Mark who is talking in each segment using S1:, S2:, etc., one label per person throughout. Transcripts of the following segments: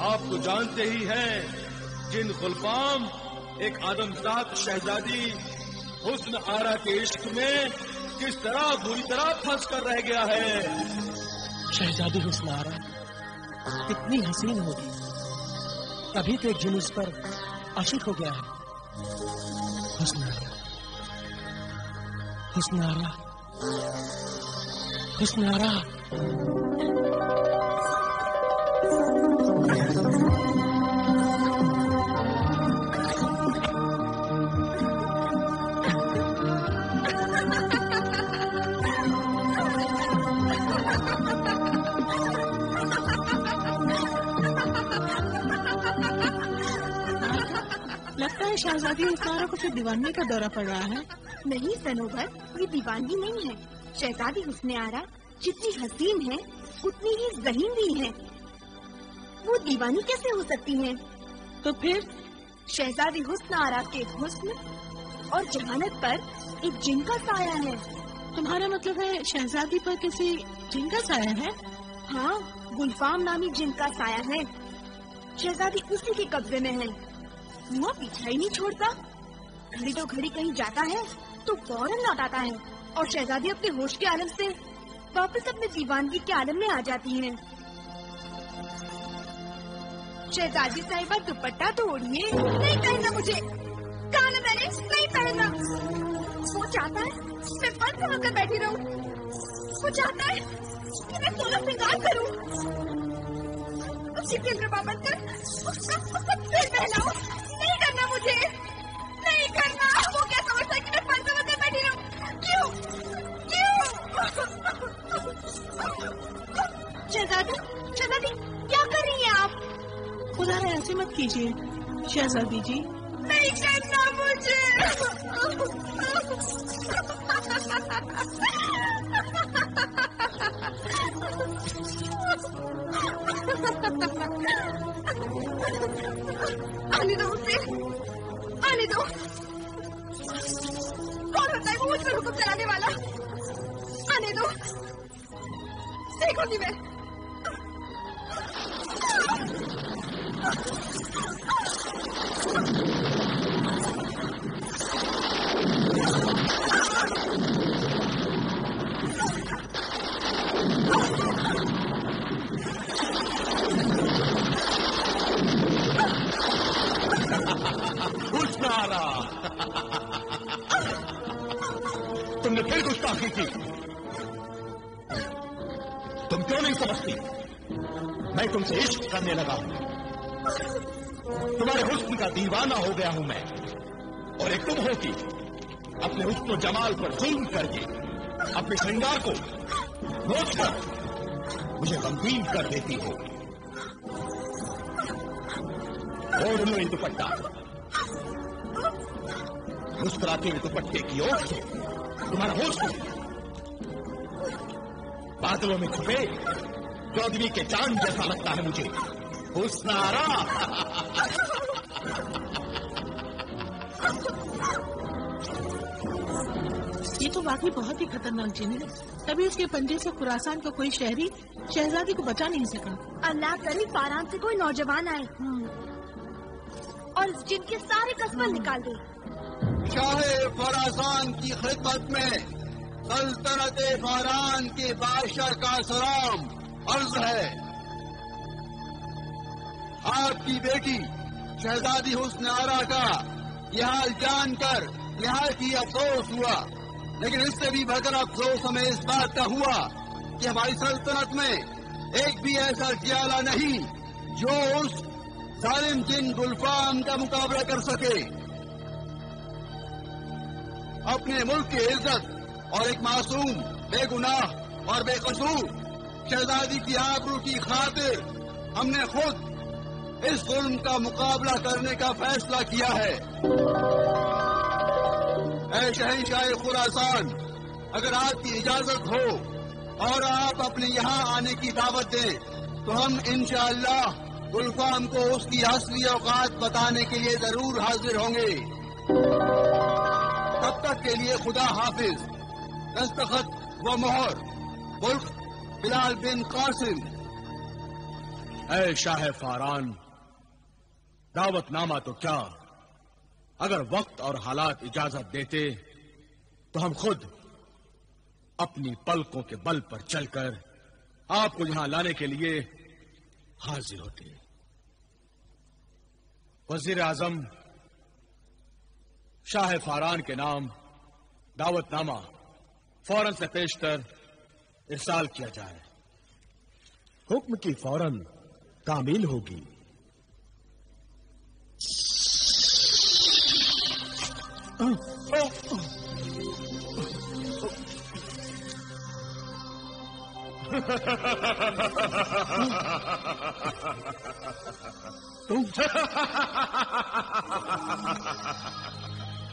S1: آپ تو جانتے ہی ہیں جن غلفام ایک آدمزاد شہزادی حسن آرا کے عشق میں کس طرح بری طرح پھنس کر رہ گیا ہے.
S2: شہزادی حسن آرا کتنی حسین ہوگی، تبھی تو ایک جن اس پر عاشق ہو گیا ہے. حسن آرا، حسن آرا، حسن آرا.
S3: لگتا ہے شہزادی حسن آرا کو پھر دیوانی کا دورہ پڑ رہا ہے.
S4: نہیں سنوبر، یہ دیوانی نہیں ہے. شہزادی حسن آرا جتنی حسین ہے اتنی ہی ذہین بھی ہے. وہ دیوانی کیسے ہو سکتی ہیں؟
S3: تو پھر
S4: شہزادی حسن آرا کے حسن اور جہانت پر ایک جن کا سایہ ہے.
S3: تمہارا مطلب ہے شہزادی پر کسی جن کا سایہ ہے؟
S4: ہاں، گلفام نامی جن کا سایہ ہے. شہزادی اسی کے قبضے میں ہے. وہ پیچھا ہی نہیں چھوڑتا. گھڑی تو گھڑی کہیں جاتا ہے تو فوراً لوٹ آتا ہے اور شہزادی اپنے ہوش کے عالم سے واپس اپنے دیوانگی کے عالم میں آ جاتی ہیں. شہزادی صاحبہ دوپٹہ تو اوڑھیے. نہیں پہننا مجھے. کہا نا میں نے نہیں پہننا. وہ چاہتا ہے میں بند ہو کر بیٹھی رہوں. وہ چاہتا ہے کہ میں سولہ سنگار کروں. اسی کے اندر بند کر پھر پہناؤں. نہیں کرنا مجھے. نہیں کرنا. وہ کیا سمجھتا ہے کہ میں بند ہو کر بیٹھی رہوں؟ کیوں؟ شہزادی، شہزادی کیا کر رہی ہیں آپ؟
S3: خدا رہے ایسے مت کیجیے شہزادی جی.
S4: نہیں کرنا مجھے. آنے دو اسے. آنے دو. کون ہوتا ہے وہ مجھ پر حکم چلانے والا؟ آنے دو. دیکھو گی میں.
S1: حسن آرا، تم نے پھر گستاخی کی. تم کیوں نہیں سمجھتی میں تم سے عشق کرنے لگا ہوں. تمہارے حسن کا دیوانہ ہو گیا ہوں میں. اور ایک تم ہو کہ اپنے حسن و جمال پر ظلم کر کے اپنے شرنگار کو نوچ کر مجھے غمگین کر دیتی ہو. اوڑھ لو یہ دوپٹہ. مسکراتے ہوئے دوپٹے کی اوٹ سے تمہارا حسن بادلوں میں چھپے چودھویں کے چاند جیسا لگتا ہے مجھے. حسن آرا.
S3: یہ تو واقعی بہت ہی خطرناک جن ہے. تبھی اس کے پنجے سے خراسان کا کوئی شہری شہزادی کو بچا نہیں سکا.
S4: اللہ کرے فاران سے کوئی نوجوان آئے اور اس جن کے سارے قسمت نکال دے.
S5: شاہ خراسان کی خدمت میں سلطنت فاران کے بادشاہ کا سلام عرض ہے. آپ کی بیٹی شہزادی حسن آرا کا یہ حال جان کر نہایت ہی افسوس ہوا. لیکن اس سے بھی بڑھ کر افسوس ہمیں اس بات کا ہوا کہ ہماری سلطنت میں ایک بھی ایسا جیالہ نہیں جو اس ظالم جن گلفام کا مقابلہ کر سکے. اپنے ملک کی عزت اور ایک معصوم بے گناہ اور بے قصور شہزادی کی آبرو کی خاطر ہم نے خود اس ظلم کا مقابلہ کرنے کا فیصلہ کیا ہے. اے شہنشاہ خراسان، اگر آپ کی اجازت ہو اور آپ اپنے یہاں آنے کی دعوت دیں تو ہم انشاءاللہ گلفام کو اس کی اصلی اوقات بتانے کے لیے ضرور حاضر ہوں گے. تب تک کے لیے خدا حافظ. دستخط و مہر ملک بلال بن قاسم.
S1: اے شاہ فاران، دعوت نامہ تو کیا، اگر وقت اور حالات اجازت دیتے تو ہم خود اپنی پلکوں کے بل پر چل کر آپ کو یہاں لانے کے لیے حاضر ہوتے۔ وزیر اعظم، شاہ فاران کے نام دعوت نامہ فوراً سے پیش کر ارسال کیا جائے۔
S2: حکم کی فوراً تعمیل ہوگی۔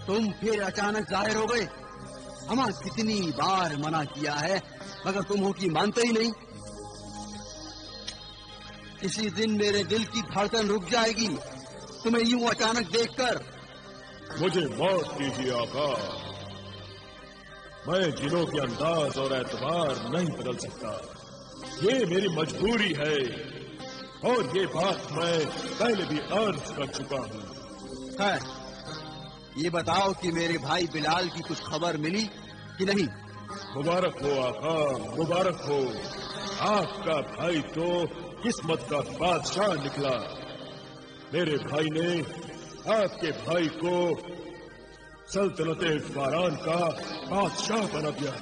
S5: تم پھر اچانک ظاہر ہو گئے۔ ہمیں کتنی بار منع کیا ہے مگر تم ہو کہ مانتے ہی نہیں۔ کسی دن میرے دل کی دھڑکن رک جائے گی تمہیں یوں اچانک دیکھ کر۔
S1: مجھے موت کیجیے آقا، میں جنوں کے انداز اور اعتبار نہیں بدل سکتا، یہ میری مجبوری ہے، اور یہ بات میں پہلے بھی عرض کر چکا ہوں۔
S5: خیر، یہ بتاؤ کہ میرے بھائی بلال کی کچھ خبر ملی کہ نہیں؟
S1: مبارک ہو آقا، مبارک ہو، آپ کا بھائی تو قسمت کا بادشاہ نکلا۔ میرے بھائی نے آپ کے بھائی کو سلطنت فاران کا بادشاہ بنا دیا۔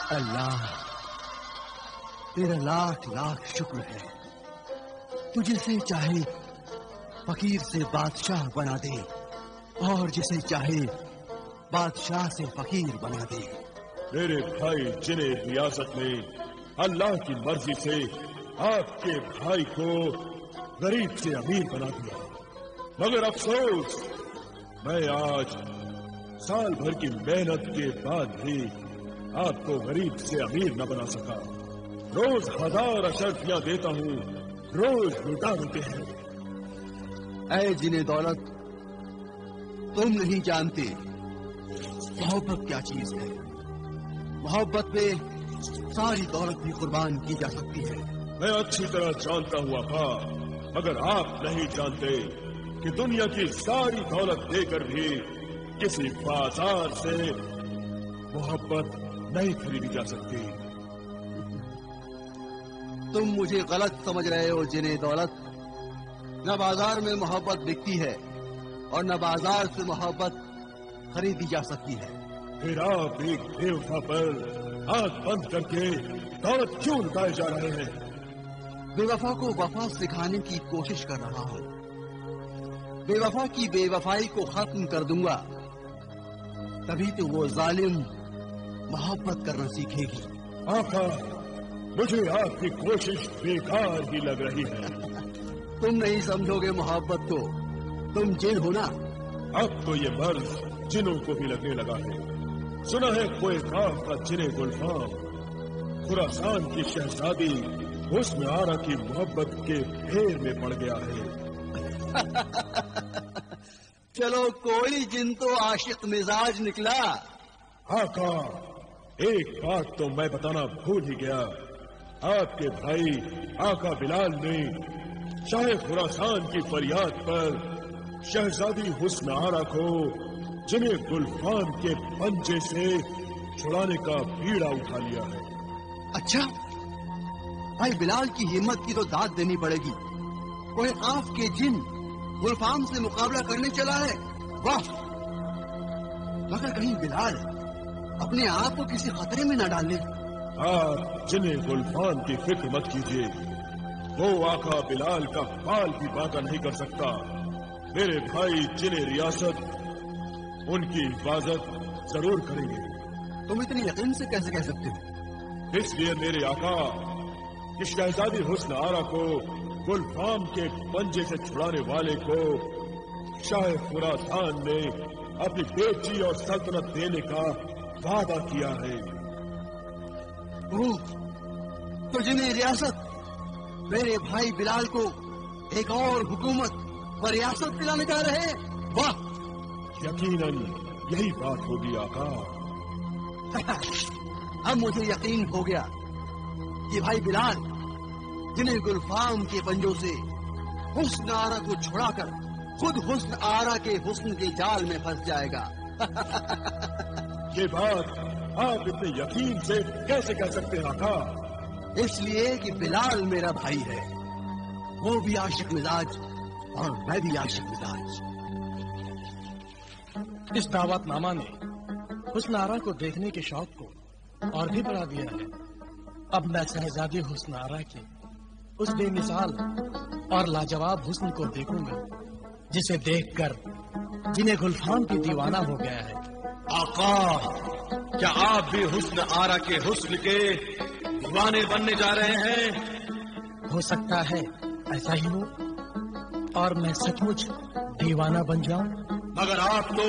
S5: اللہ تیرا لاکھ لاکھ شکر ہے، تو جسے چاہے فقیر سے بادشاہ بنا دے اور جسے چاہے بادشاہ سے فقیر بنا دے۔
S1: میرے بھائی جنہیں ریاست نے اللہ کی مرضی سے آپ کے بھائی کو غریب سے امیر بنا دیا، مگر افسوس میں آج سال بھر کی محنت کے بعد بھی آپ کو غریب سے امیر نہ بنا سکا۔ روز ہزار اشرفیاں دیتا ہوں، روز لٹا دیتے ہیں۔
S5: اے جن دولت، تم نہیں جانتے محبت کیا چیز ہے۔ محبت پہ ساری دولت بھی قربان کی جا سکتی ہے۔
S1: میں اچھی طرح جانتا ہوں آقا، مگر آپ نہیں جانتے کہ دنیا کی ساری دولت دے کر بھی کسی بازار سے محبت نہیں خریدی جا سکتی۔
S5: تم مجھے غلط سمجھ رہے ہو جن دولت، نہ بازار میں محبت بکتی ہے اور نہ بازار سے محبت خریدی جا سکتی ہے۔
S1: پھر آپ ایک بے وفا پر آنکھ بند کر کے دولت کیوں لٹائے جا رہے ہیں؟
S5: بے وفا کو وفا سکھانے کی کوشش کر رہا ہوں۔ بے وفا کی بے وفائی کو ختم کر دوں گا، تبھی تو وہ ظالم محبت کرنا سیکھے گی۔
S1: آقا، مجھے آپ کی کوشش بیکار ہی لگ رہی ہے۔
S5: تم نہیں سمجھو گے محبت کو، تم جن ہو نا۔
S1: اب تو یہ مرض جنوں کو بھی لگنے لگا ہے۔ سنا ہے کوئی کاف کا جنے گلفام خراسان کی شہزادی حسن آرا کی محبت کے پھیر میں پڑ گیا ہے۔
S5: چلو کوئی جن تو عاشق مزاج نکلا۔
S1: آقا، ایک بات تو میں بتانا بھول ہی گیا، آپ کے بھائی آقا بلال نے شاہ خراسان کی فریاد پر شہزادی حسن آرا کو جنہیں گلفام کے پنجے سے چھڑانے کا بیڑا اٹھا لیا ہے۔
S5: اچھا، بھائی بلال کی ہمت کی تو داد دینی پڑے گی۔ کوئی قاف کے جن گلفام سے مقابلہ کرنے چلا ہے، واہ! مگر کہیں بلال اپنے آپ کو کسی خطرے میں نہ ڈالے۔
S1: آپ جنہیں گلفام کی فکر مت کیجیے، وہ آقا بلال کا بال بھی باقا نہیں کر سکتا۔ میرے بھائی جنہیں ریاست ان کی حفاظت ضرور کریں گے۔
S5: تم اتنی یقین سے کیسے کہہ سکتے ہو؟
S1: اس لیے میرے آقا کہ شہزادی حسن آرا کو گلفام کے پنجے سے چھڑانے والے کو شاہ خراسان نے اپنی بیٹی اور سلطنت دینے کا وعدہ کیا ہے۔
S5: تو جنہیں ریاست میرے بھائی بلال کو ایک اور حکومت و ریاست دلانے جا رہے ہیں، واہ!
S1: یقیناً یہی بات ہوگی آقا۔
S5: اب مجھے یقین ہو گیا یہ بھائی بلال جنہیں گلفام کے پنجوں سے حسن آرا کو چھڑا کر خود حسن آرا کے حسن کے جال میں پھنس جائے گا.
S1: یہ بات آپ اتنے یقین سے کیسے کہہ سکتے ہیں آقا؟
S5: اس لیے کہ بلال میرا بھائی ہے، وہ بھی عاشق مزاج اور میں بھی عاشق مزاج.
S2: اس دعوت نامہ نے حسن آرا کو دیکھنے کے شوق کو اور بھی بڑھا دیا ہے. اب میں شہزادی حسن آرا کے اس بے مثال اور لاجواب حسن کو دیکھوں گا جسے دیکھ کر جنہیں گلفام کی دیوانہ ہو گیا ہے.
S1: آقا، کیا آپ بھی حسن آرا کے حسن کے دیوانے بننے جا رہے ہیں؟
S2: ہو سکتا ہے ایسا ہی ہو اور میں سچ مچ دیوانہ بن جاؤں.
S1: مگر آپ تو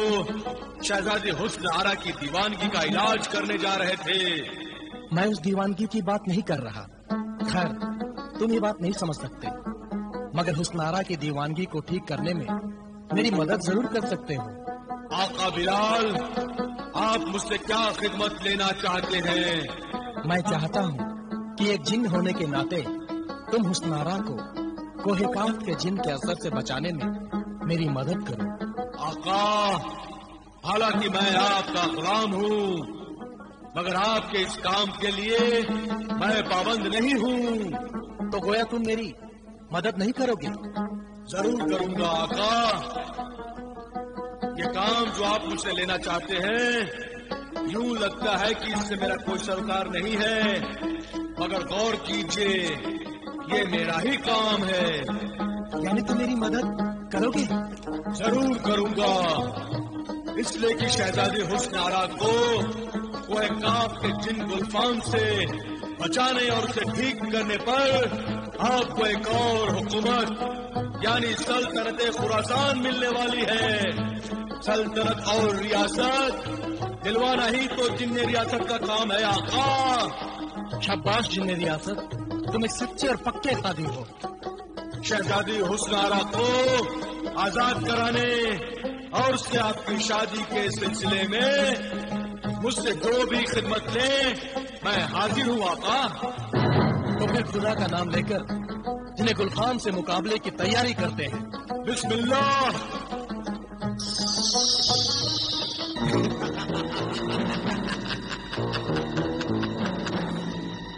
S1: شہزادی حسن آرا کی دیوانگی کا علاج کرنے جا رہے تھے.
S2: میں اس دیوانگی کی بات نہیں کر رہا. خیر، تم یہ بات نہیں سمجھ سکتے، مگر حسن آرا کی دیوانگی کو ٹھیک کرنے میں میری مدد ضرور کر سکتے ہو.
S1: آقا بلال، آپ مجھ سے کیا خدمت لینا چاہتے ہیں؟
S2: میں چاہتا ہوں کہ ایک جن ہونے کے ناطے تم حسن آرا کو کوہ کاف کے جن کے اثر سے بچانے میں میری مدد کرو.
S1: آقا، حالانکہ میں آپ کا غلام ہوں، مگر آپ کے اس کام کے لیے میں پابند نہیں ہوں.
S2: تو گویا تم میری مدد نہیں کرو گے؟
S1: ضرور کروں گا آقا. یہ کام جو آپ مجھ سے لینا چاہتے ہیں، یوں لگتا ہے کہ اس سے میرا کوئی سروکار نہیں ہے، مگر غور کیجئے، یہ میرا ہی کام ہے.
S2: یعنی تم میری مدد کرو گے؟
S1: ضرور کروں گا، اس لیے کہ شہزادی حسن آرا کو کوہ کاف کے جن گلفام سے بچانے اور اسے ٹھیک کرنے پر آپ کو ایک اور حکومت یعنی سلطنت خراسان ملنے والی ہے. سلطنت اور ریاست دلوانا ہی تو جن ریاست کا کام ہے آقا.
S2: شاباش جن ریاست، تم ایک سچے اور پکے قاضی ہو.
S1: شہزادی حسن آرا کو آزاد کرانے اور اس سے آپ کی شادی کے سلسلے میں مجھ سے جو بھی خدمت لیں میں حاضر ہوں آقا.
S2: تو پھر خدا کا نام لے کر جنہیں گلفام سے مقابلے کی تیاری کرتے ہیں.
S1: بسم اللہ.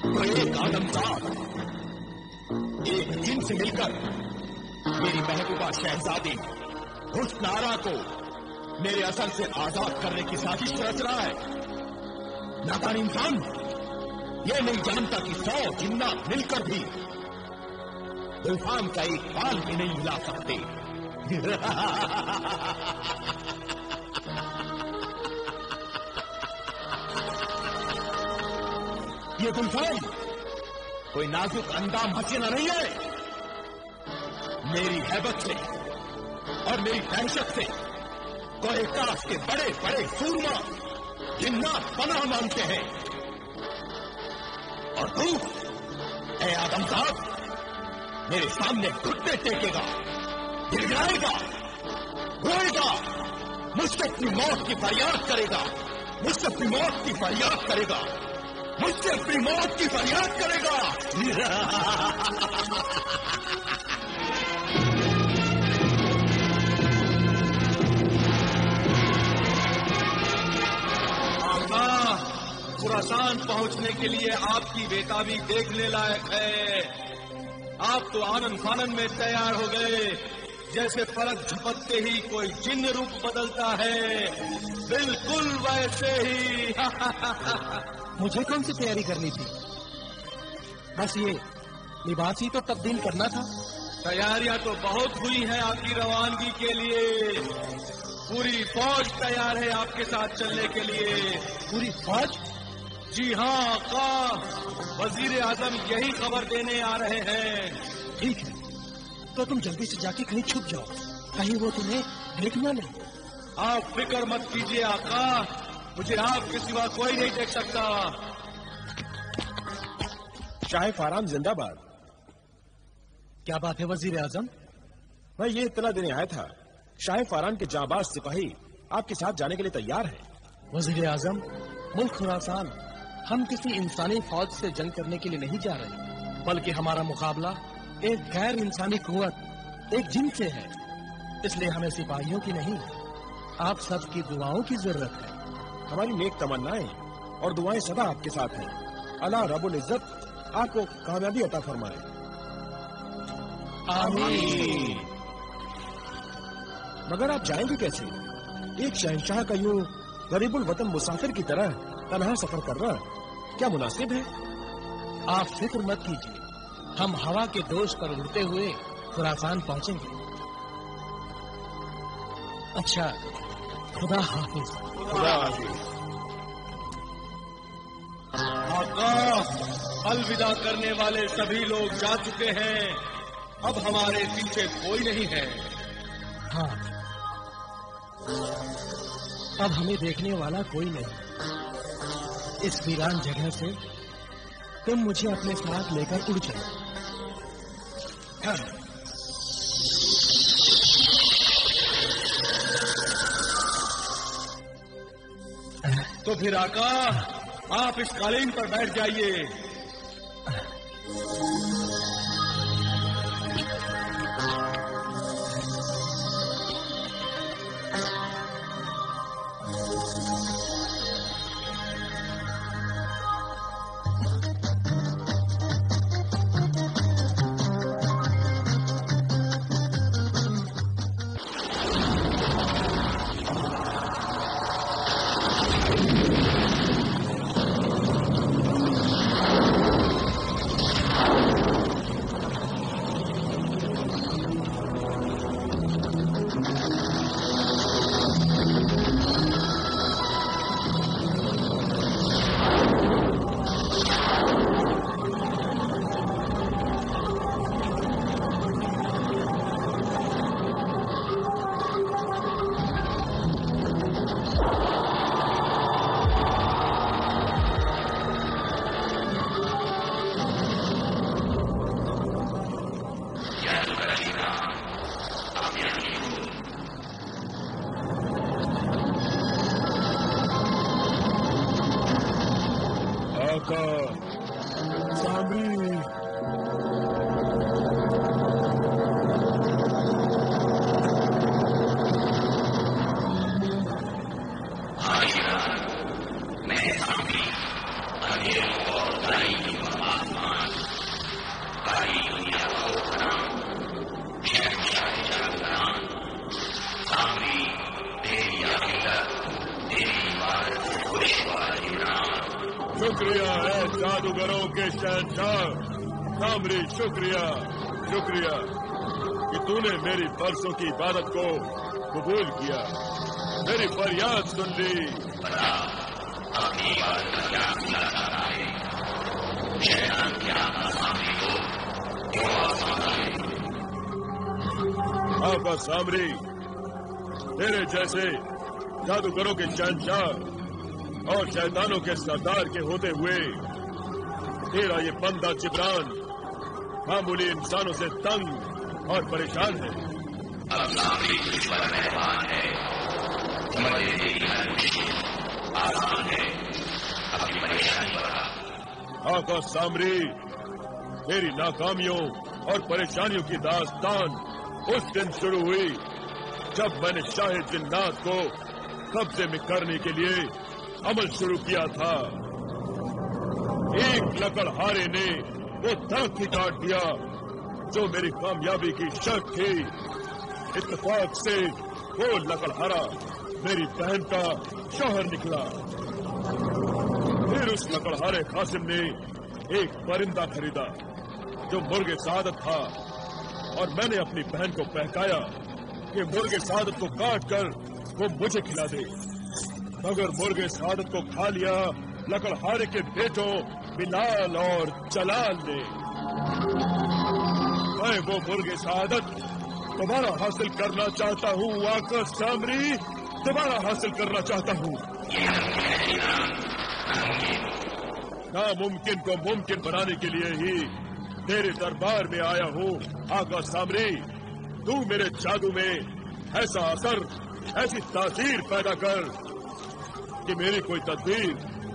S1: تو ایک آدم صاحب ایک جن سے مل کر میری محبوبہ شہزادی حسن آرا کو میرے اثر سے آزاد کرنے کی سازش رچ رہا ہے. نادان انسان یہ نہیں جانتا کہ 100 جنات مل کر بھی گلفام کا ایک بال بھی نہیں ہلا سکتے. یہ گلفام کوئی نازک اندام ہسینہ نہیں ہے. میری ہیبت سے اور میری دہشت سے کوہ کاف کے بڑے بڑے سورما جنات پناہ مانگتے ہیں. اور تو اے آدم صاحب میرے سامنے گھٹنے ٹیکے گا، گڑگڑائے گا، روئے گا، مجھ سے اپنی موت کی فریاد کرے گا، مجھ سے اپنی موت کی فریاد کرے گا، مجھ سے اپنی موت کی فریاد کرے گا. خراسان پہنچنے کے لیے آپ کی بیتابی دیکھنے لائق ہے. آپ تو آنن فانن میں تیار ہو گئے جیسے پلک جھپکتے ہی کوئی جن روپ بدلتا ہے، بالکل ویسے ہی.
S2: مجھے کون سی تیاری کرنی تھی؟ بس یہ لباس ہی تو تبدیل کرنا تھا.
S1: تیاریاں تو بہت ہوئی ہیں آپ کی روانگی کے لیے. پوری فوج تیار ہے آپ کے ساتھ چلنے کے لیے.
S2: پوری فوج؟
S1: جی ہاں آقا، وزیر اعظم یہی خبر دینے آ رہے ہیں.
S2: ٹھیک ہے، تو تم جلدی سے جا کے کہیں چھپ جاؤ، کہیں وہ تمہیں دیکھنا نہیں.
S1: آپ فکر مت کیجیے آقا، مجھے آپ کے سوا کوئی نہیں دیکھ سکتا.
S6: شاہ فاران زندہ باد.
S2: کیا بات ہے وزیر اعظم؟
S6: میں یہ اطلاع دینے آیا تھا، شاہ فاران کے جانباز سپاہی آپ کے ساتھ جانے کے لیے تیار ہے.
S2: وزیر اعظم، ملک خراسان ہم کسی انسانی فوج سے جنگ کرنے کے لیے نہیں جا رہے، بلکہ ہمارا مقابلہ ایک غیر انسانی قوت، ایک جن سے ہے۔ اس لیے ہمیں سپاہیوں کی نہیں، آپ سب کی دعاؤں کی ضرورت ہے۔
S6: ہماری نیک تمنائیں اور دعائیں سدا آپ کے ساتھ ہیں۔ اللہ رب العزت آپ کو کامیابی عطا فرمائے۔
S2: آمین۔
S6: مگر آپ جائیں گے کیسے؟ ایک شہنشاہ کا یوں غریب الوطن مسافر کی طرح تنہا سفر کرنا کیا مناسب ہے؟
S2: آپ فکر مت کیجیے، ہم ہوا کے دوش پر اڑتے ہوئے خراسان پہنچیں گے۔ اچھا، خدا حافظ۔
S6: خدا حافظ۔
S1: آقا، الوداع کرنے والے سبھی لوگ جا چکے ہیں، اب ہمارے پیچھے کوئی نہیں ہے۔
S2: ہاں، اب ہمیں دیکھنے والا کوئی نہیں۔ اس ویران جگہ سے تم مجھے اپنے ساتھ لے کر اڑ چلو۔
S1: تو پھر آقا، آپ اس قالین پر بیٹھ جائیے۔
S7: شکریہ ہے جادوگروں کے شہنشاہ سامری، شکریہ شکریہ کہ تو نے میری برسوں کی عبادت کو قبول کیا، میری فریاد سن لی۔ آقا سامری، میرے جیسے جادوگروں کے شہنشاہ اور شیطانوں کے سردار کے ہوتے ہوئے تیرا یہ بندہ جبران معمولی انسانوں سے تنگ اور پریشان ہے۔ آقا سامری، میری ناکامیوں اور پریشانیوں کی داستان اس دن شروع ہوئی جب میں نے شاہ جنات کو قبضے میں کرنے کے لیے عمل شروع کیا تھا۔ ایک لکڑہارے نے وہ درخت ہی کاٹ دیا جو میری کامیابی کی شرط تھی۔ اتفاق سے وہ لکڑہارا میری بہن کا شوہر نکلا۔ پھر اس لکڑہارے قاسم نے ایک پرندہ خریدا جو مرغ سعادت تھا، اور میں نے اپنی بہن کو بہکایا کہ مرغ سعادت کو کاٹ کر وہ مجھے کھلا دے، مگر مرغ سعادت کو کھا لیا لکڑہارے کے بیٹوں بلال اور جلال نے۔ میں وہ مرغ سعادت دوبارہ حاصل کرنا چاہتا ہوں آقا سامری، دوبارہ حاصل کرنا چاہتا ہوں۔ ناممکن کو ممکن بنانے کے لیے ہی تیرے دربار میں آیا ہوں آقا سامری۔ تو میرے جادو میں ایسا اثر، ایسی تاثیر پیدا کر کہ میری کوئی تدبیر